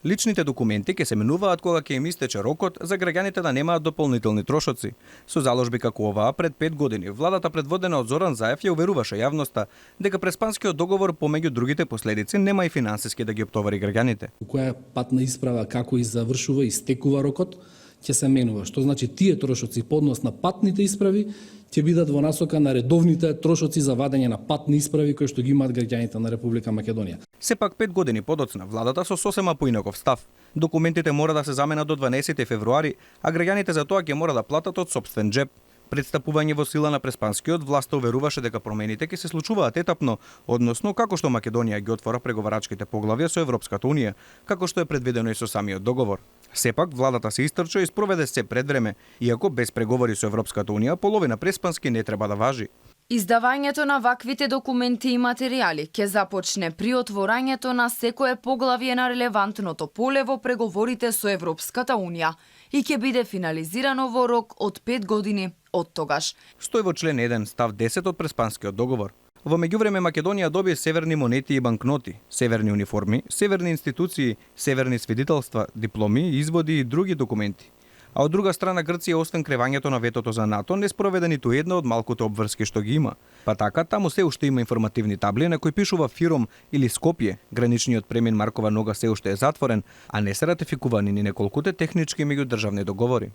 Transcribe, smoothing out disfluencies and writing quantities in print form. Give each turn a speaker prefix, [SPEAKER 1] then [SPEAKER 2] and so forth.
[SPEAKER 1] Личните документи ќе се менуваат кога ќе им истече рокот за граѓаните да немаат дополнителни трошоци. Со заложби како оваа пред 5 години, владата предводена од Зоран Заев ја уверуваше јавноста дека Преспанскиот договор помеѓу другите последици нема и финансиски да ги оптовари граѓаните.
[SPEAKER 2] Која патна исправа како и завршува и стекува рокот ќе се менува, што значи тие трошоци по однос на патните исправи ќе бидат во насока на редовните трошоци за вадење на патни исправи кои што ги имаат граѓаните на Република Македонија.
[SPEAKER 1] Сепак 5 години подоцна владата со сосема поинаков став. Документите мора да се заменат до 12 февруари, а граѓаните за тоа ќе мора да платат од сопствен џеб. Пред стапување во сила на Преспанскиот, власта уверуваше дека промените ќе се случуваат етапно, односно како што Македонија ги отвора преговарачките поглавја со Европската унија, како што е предвидено и со самиот договор. Сепак, владата се истрча и спроведе се пред време, иако без преговори со Европската унија, половина Преспански не треба да важи.
[SPEAKER 3] Издавањето на ваквите документи и материјали ќе започне при отворањето на секое поглавје на релевантното поле во преговорите со Европската унија и ќе биде финализирано во рок од 5 години од тогаш.
[SPEAKER 1] Стои во член 1 став 10 од Преспанскиот договор. Во меѓувреме Македонија добие северни монети и банкноти, северни униформи, северни институции, северни свидетелства, дипломи, изводи и други документи. А од друга страна Грција, освен кревањето на ветото за НАТО, не спроведе ниту една од малкуте обврски што ги има. Па така, таму се уште има информативни табли на кои пишува Фиром или Скопје, граничниот премин Маркова нога се уште е затворен, а не се ратификувани ни неколкуте технички меѓудржавни договори.